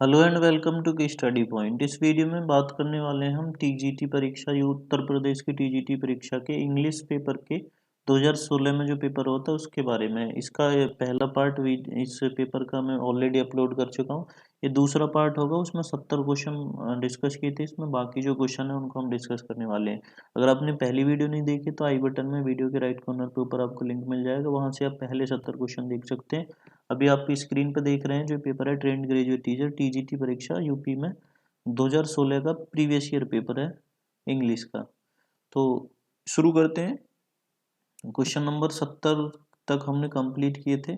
Hello and welcome to की study point. इस video में बात करने वाले हैं हम टीजीटी परीक्षा, ये उत्तर प्रदेश की टीजीटी परीक्षा के इंग्लिश पेपर के 2016 में जो पेपर होता है उसके बारे में। इसका ये पहला पार्ट इस पेपर का मैं ऑलरेडी अपलोड कर चुका हूँ। ये दूसरा पार्ट होगा, उसमें 70 क्वेश्चन डिस्कस किए थे। इसमें बाकी जो क्वेश्चन है उनको हम डिस्कस करने वाले हैं। अगर आपने पहली वीडियो नहीं देखी तो आई बटन में वीडियो के राइट कॉर्नर पे ऊपर आपको लिंक मिल जाएगा, वहाँ से आप पहले 70 क्वेश्चन देख सकते हैं। अभी आप स्क्रीन पर देख रहे हैं जो पेपर है ट्रेंड ग्रेजुएट टीचर टीजीटी परीक्षा यूपी में 2016 का प्रीवियस ईयर पेपर है इंग्लिश का। तो शुरू करते हैं। क्वेश्चन नंबर 70 तक हमने कंप्लीट किए थे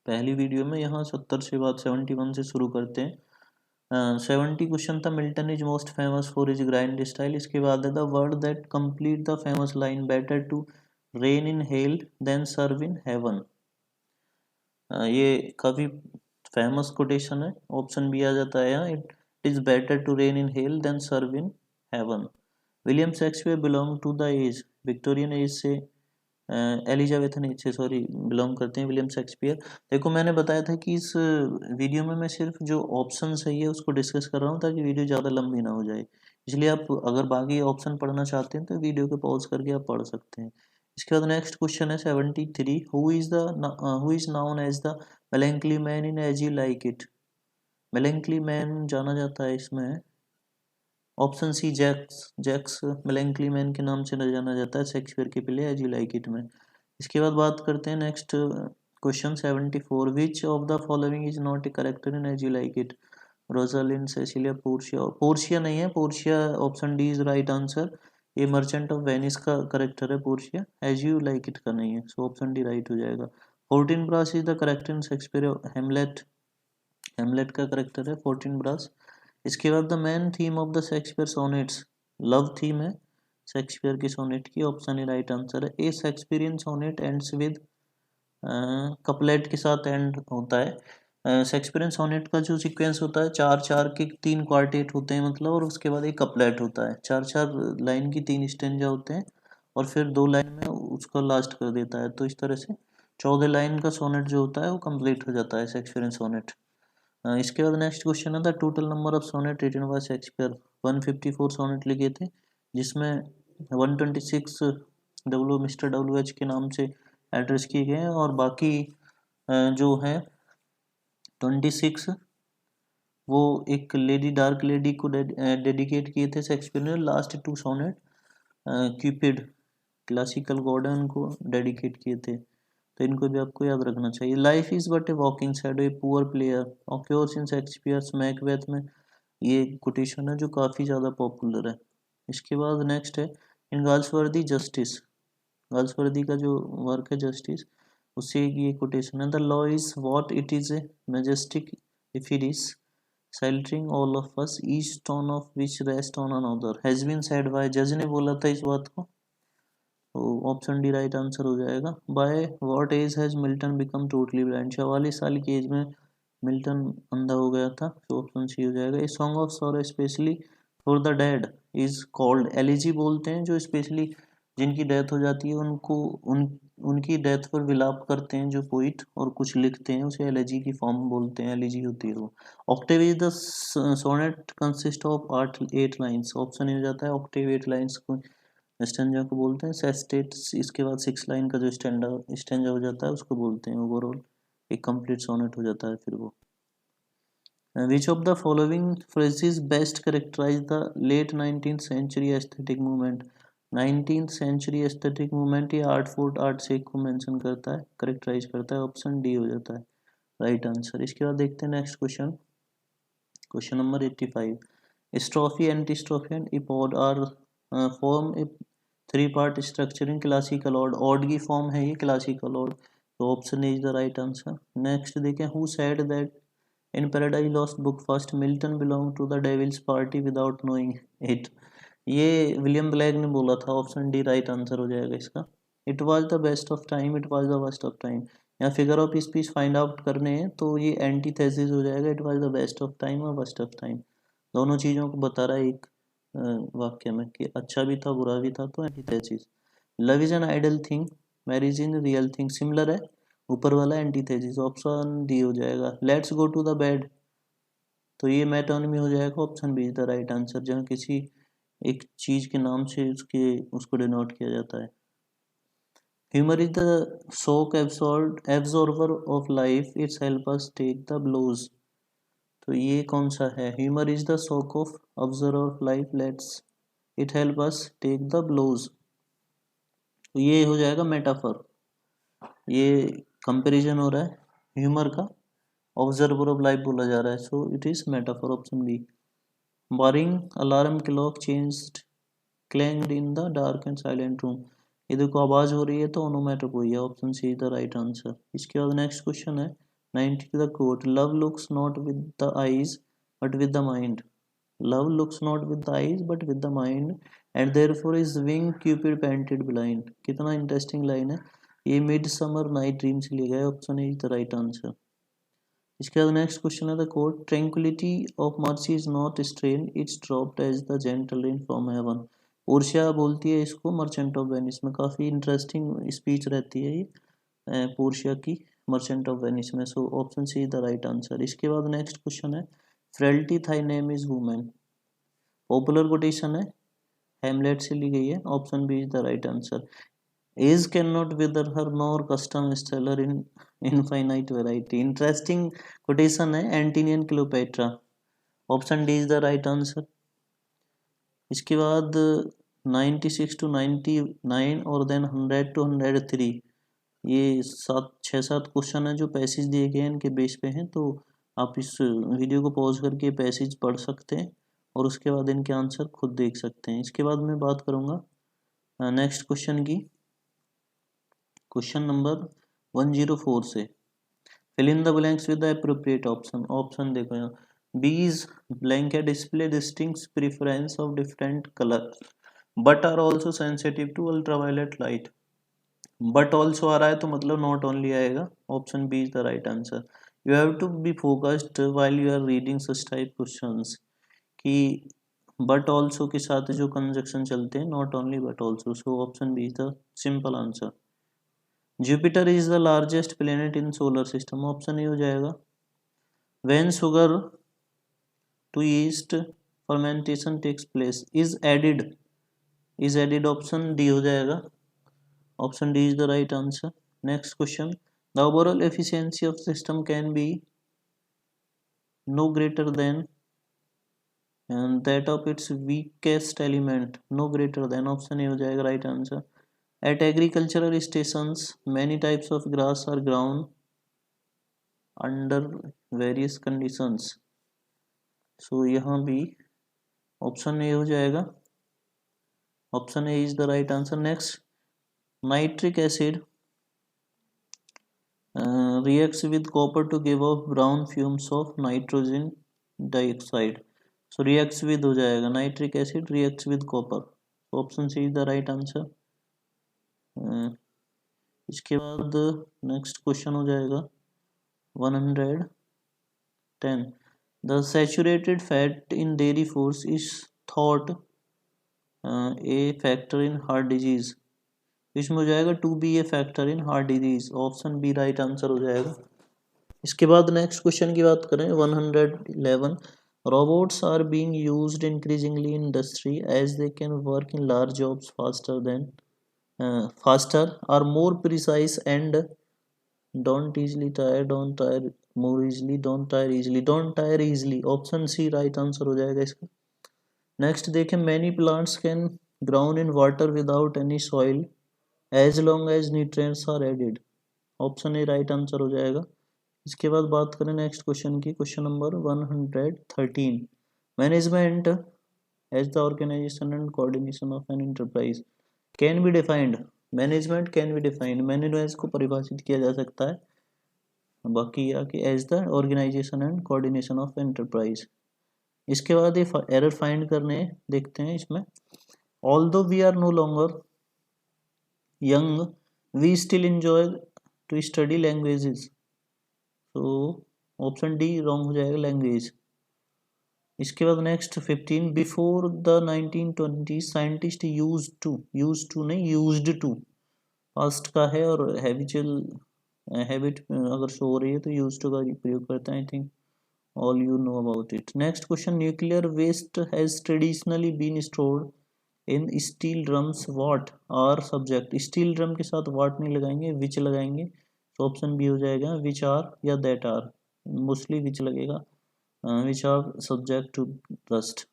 पहली वीडियो में। यहाँ 70 से बाद 71 से शुरू करते हैं। 70 क्वेश्चन था Milton is most famous for is grind style. इसके बाद है the word that complete the famous line better to reign in hell than serve in heaven. ये काफ़ी फेमस कोटेशन है। ऑप्शन बी आ जाता है यहाँ, it is better to reign in hell than serve in heaven. William Shakespeare belong to the age, Victorian age से Elizabethan age से sorry belong करते हैं विलियम शेक्सपियर। देखो मैंने बताया था कि इस वीडियो में मैं सिर्फ जो ऑप्शन सही है उसको डिस्कस कर रहा हूँ ताकि वीडियो ज़्यादा लंबी ना हो जाए। इसलिए आप अगर बाकी ऑप्शन पढ़ना चाहते हैं तो वीडियो को पॉज करके आप पढ़ सकते हैं। इसके बाद नेक्स्ट क्वेश्चन है 73, who is known as the melancholy man in As You Like It. Melancholy man जाना जाता है इसमें option C Jaques. Jaques melancholy man के नाम से जाना जाता है शेक्सपियर के play As You Like It में। इसके बाद बात करते हैं next question 74, which of the following is not a character in As You Like It. Rosalind, Cecilia, Portia. Portia नहीं है, Portia option D is right answer. ये मर्चेंट ऑफ वेनिस का करेक्टर है Portia, As You Like It का नहीं है, so option D right हो जाएगा। Fortinbras is the character in Shakespeare Hamlet. Hamlet का करेक्टर है फोर्टीन ब्रास। इसके बाद the main theme of the Shakespeare sonnets, love theme है शेक्सपियर की सोनेट की, ऑप्शन ए राइट आंसर है। A Shakespearean sonnet ends with, couplet के साथ एंड होता है। शेक्सपियरियन सोनेट का जो सीक्वेंस होता है चार चार के तीन क्वार्टेट होते हैं मतलब, और उसके बाद एक कपलेट होता है। चार चार लाइन की तीन स्टेंजा होते हैं और फिर दो लाइन में उसका लास्ट कर देता है। तो इस तरह से 14 लाइन का सोनेट जो होता है वो कंप्लीट हो जाता है शेक्सपियरियन सोनेट। इसके बाद नेक्स्ट क्वेश्चन है the total number of sonnet written by Shakespeare. 154 sonnet लिखे थे जिसमें 126 डब्ल्यू मिस्टर डब्ल्यू एच के नाम से एड्रेस किए गए हैं, और बाकी जो है 26 वो एक लेडी, डार्क लेडी को डेडिकेट किए थे शेक्सपियर ने। Last two sonnet Cupid, classical god है, उनको डेडिकेट किए थे। तो इनको भी आपको याद रखना चाहिए। Life is but a walking shadow a poor player occurs in Shakespeare's Macbeth में, ये कोटेशन है जो काफ़ी ज़्यादा पॉपुलर है। इसके बाद नेक्स्ट है इन गाल्सवर्दी जस्टिस। गाल्सवर्दी का जो वर्क है जस्टिस, उससे ये कोटेशन है the law is what it is a majestic if it is sheltering all of us each stone of which rest on another has been said by, जज ने बोला था इस बात को, तो ऑप्शन डी राइट आंसर हो जाएगा। By what age has Milton become totally blind, 44 साल की एज में मिल्टन अंधा हो गया था, तो ऑप्शन सी हो जाएगा। A song of sorrow specially for the dead is called, elegy बोलते हैं जो स्पेशली जिनकी डेथ हो जाती है उनको, उनकी डेथ पर विलाप करते हैं जो पोइट और कुछ लिखते हैं, उसे एलिजी की फॉर्म बोलते हैं, एलिजी होती है वो। Octave is the sonnet consist of 8 lines, option हो जाता है ऑक्टेव 8 लाइन्स को स्टेंजा को बोलते हैं। सेस्टेट इसके बाद 6 लाइन का जो स्टेंजा हो जाता है उसको बोलते हैं। ओवरऑल एक कंप्लीट सोनेट हो जाता है फिर वो। Which of the following phrases best characterise the late 19th century aesthetic movement. 19th century aesthetic movement ये आर्ट फोर्ट आर्ट शेक को मेंशन करता है, करेक्टराइज करता है, ऑप्शन डी हो जाता है राइट आंसर। इसके बाद देखते हैं next question, question number 85, strophe antistrophe and epode are form a 3 part structure in classical ode, ode की फॉर्म है ये क्लासिकल ऑड, तो option is the right answer. Next देखें, who said that in Paradise Lost book first Milton belong to the devil's party without knowing it, ये William Blake ने बोला था, option D right answer हो जाएगा इसका। It was the best of time, it was the worst of time, यहाँ figure of speech find out करने हैं तो ये एंटीथेसिस हो जाएगा, it was the best of time और वर्स्ट ऑफ टाइम, दोनों चीज़ों को बता रहा है एक वाक्य में कि अच्छा भी था बुरा भी था, तो antithesis. Love is an idle thing, marriage in real thing, similar है, ऊपर वाला एंटीथेसिस, ऑप्शन डी हो जाएगा। Let's go to the bed, तो ये मेटोनिमी हो जाएगा, option B is the right answer, जहाँ किसी एक चीज के नाम से उसको डिनोट किया जाता है। Humour is the shock absorber of life, it's help us take the blows. तो ये कौन सा है? Humour is the shock of observer of life, let's it help us take the blows. तो ये हो जाएगा मेटाफर, ये कंपैरिजन हो रहा है ह्यूमर का, ऑब्जर्वर ऑफ लाइफ बोला जा रहा है, so it is metaphor, option B. Blaring alarm clock changed clanged in the dark and silent room, ये देखो आवाज हो रही है तो ओनोमेटोप हुई है, option C is the right answer. इसके बाद नेक्स्ट क्वेश्चन है 90 the quote, love looks not with the eyes but with the mind, love looks not with the eyes but with the mind and therefore is wing Cupid painted blind. कितना interesting line है, ये midsummer night dream से लिया गया, option is the right answer. इसके बाद next question है the quote, tranquillity of mercy is not strain, it's dropped as the gentle rain from heaven. Portia बोलती है इसको मर्चेंट ऑफ वेनिस में, काफ़ी इंटरेस्टिंग स्पीच रहती है ये पोर्शिया की मर्चेंट ऑफ वेनिस में, so option C is the right answer. इसके बाद नेक्स्ट क्वेश्चन है frailty thy name is women, popular quotation है हेमलेट से ली गई है, option B is the right answer. Age can not wither her nor custom stale in infinite variety, interesting quotation है Antony and Cleopatra, option D is the right answer. इसके बाद 96 to 99 और then 100 to 103, ये 6-7 question है जो passage दिए गए हैं इनके बेस पे हैं, तो आप इस वीडियो को पॉज करके पैसेज पढ़ सकते हैं और उसके बाद इनके आंसर खुद देख सकते हैं। इसके बाद मैं बात करूँगा नेक्स्ट क्वेश्चन की, क्वेश्चन नंबर 104 से। Fill in the blanks with the appropriate option, option देखो यहाँ, Bees blanket display distinct preference of different colors, but are also sensitive to ultraviolet light. But also आ रहा है तो मतलब not only आएगा, option B is the right answer. You have to be focused while you are reading such type questions, कि but also के साथ जो conjunction चलते हैं not only but also, so option B is the simple answer. Jupiter is the largest planet in solar system, option A हो जाएगा। When sugar to yeast fermentation takes place is added, option D हो जाएगा, option D is the right answer. Next question, the overall efficiency of system can be no greater than that of its weakest element, no greater than, option A हो जाएगा right answer. At agricultural stations many types of grass are ground under various conditions, so यहाँ भी option A हो जाएगा, option A is the right answer. Next, nitric acid reacts with copper to give off brown fumes of nitrogen dioxide, so reacts with हो जाएगा, nitric acid reacts with copper, option C is the right answer. इसके बाद next question हो जाएगा 110, the saturated fat in dairy foods is thought a factor in heart disease, इसमें हो जाएगा to be a factor in heart disease, option B right answer हो जाएगा। इसके बाद नेक्स्ट क्वेश्चन की बात करें 111, robots are being used increasingly in industry as they can work in large jobs faster are more precise and don't easily tire, don't tire more easily, don't tire easily, don't tire easily, option C right answer हो जाएगा इसका। Next देखें, many plants can ground in water without any soil as long as nutrients are added, option A right answer हो जाएगा। इसके बाद बात करें नेक्स्ट क्वेश्चन की, question number 113, management as the organisation and coordination of an enterprise can be defined, management can be defined, management को परिभाषित किया जा सकता है, बाकी यह कि as the organisation and coordination of enterprise. इसके बाद ये एरर फाइंड करने देखते हैं इसमें, although we are no longer young we still enjoy to study languages, so option D wrong हो जाएगा, लैंग्वेज। इसके बाद next 15, before the 1920 scientist use to नहीं यूज्ड टू, पास्ट का है और हैबिट अगर शो हो रही है तो यूज टू का प्रयोग करते हैं, I think all you know about it. Next question, nuclear waste has traditionally been stored in steel drums. What are subject? Steel drum के साथ what नहीं लगाएंगे, which लगाएंगे, तो ऑप्शन बी हो जाएगा which are या that are, मोस्टली which लगेगा, which are subject to rust.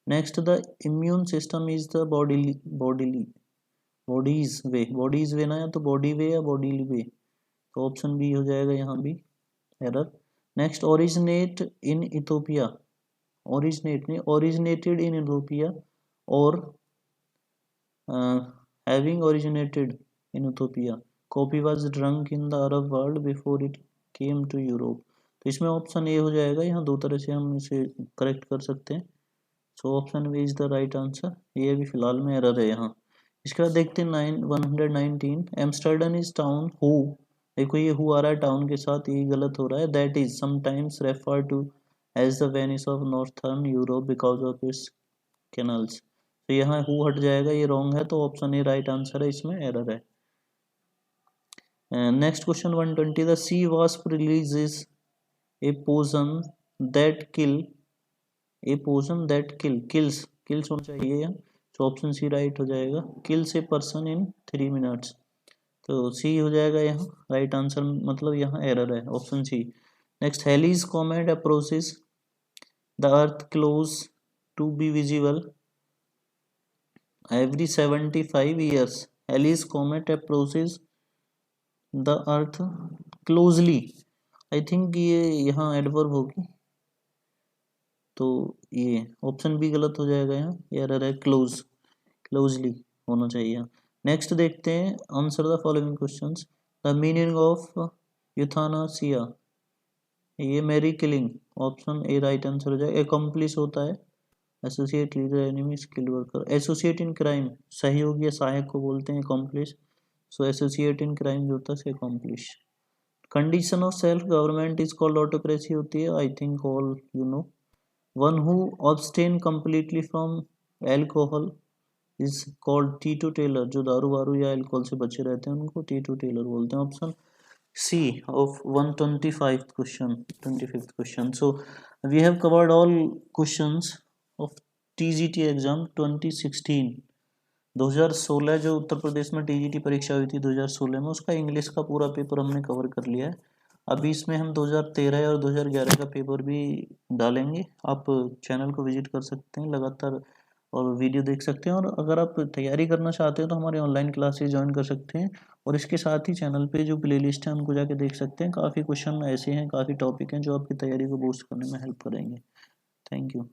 Next, the immune system is the body's way ना, या तो body way या bodily way, तो ऑप्शन बी हो जाएगा यहाँ भी error. Next, originate in Ethiopia, originated in Ethiopia or having originated in Ethiopia. Coffee was drunk in the Arab world before it came to Europe. तो इसमें option A हो जाएगा, यहाँ दो तरह से हम इसे करेक्ट कर सकते हैं. So option A is the right answer. ये भी फिलहाल में एरर है यहाँ. इसके बाद देखते हैं 119. एम्स्टर्डम इज टाउन हु, देखो ये हु आ रहा है टाउन के साथ, ये गलत हो रहा है. That is sometimes refer to as the Venice of northern Europe because of its canals. तो यहाँ हु हट जाएगा, ये रॉन्ग है, तो ऑप्शन ए राइट आंसर है, इसमें एरर है. Next question 120. The sea wasp releases a poison that kill, a poison that kills होना चाहिए, तो ऑप्शन सी राइट हो जाएगा. Kills a person in 3 minutes, तो सी हो जाएगा यहाँ राइट आंसर, मतलब यहाँ एरर है, option C. Next, Halley's comet approaches the earth close to be visible every 75 years. Halley's comet approaches the earth closely. I think ये यहाँ adverb होगी, तो ये ऑप्शन बी गलत हो जाएगा, यहाँ एरर है, क्लोजली होना चाहिए. नेक्स्ट देखते हैं, answer the following questions. The meaning of euthanasia, ये mercy killing, option A right answer हो जाएगा. एकम्प्लिश होता है, associate leader enemy skill worker. Associate in crime, सहयोग या सहायक को बोलते हैं accomplice, so associate in crime जो होता है accomplice. Condition of self government is called autocracy होती है, I think all you know. One who abstain completely from alcohol is called टीटो Taylor, जो दारू वारू या एल्कोहल से बचे रहते हैं उनको टीटो टेलर बोलते हैं. Option C of 125th question, 25th question. So we have covered all questions of TGT exam 2016. 2016 जो उत्तर प्रदेश में TGT परीक्षा हुई थी 2016 में, उसका इंग्लिश का पूरा पेपर हमने कवर कर लिया है. अभी इसमें हम 2013 और 2011 का पेपर भी डालेंगे. आप चैनल को विजिट कर सकते हैं लगातार और वीडियो देख सकते हैं, और अगर आप तैयारी करना चाहते हैं तो हमारे ऑनलाइन क्लासेस ज्वाइन कर सकते हैं, और इसके साथ ही चैनल पे जो प्लेलिस्ट है उनको जाके देख सकते हैं. काफ़ी क्वेश्चन ऐसे हैं, काफ़ी टॉपिक हैं जो आपकी तैयारी को बूस्ट करने में हेल्प करेंगे. Thank you.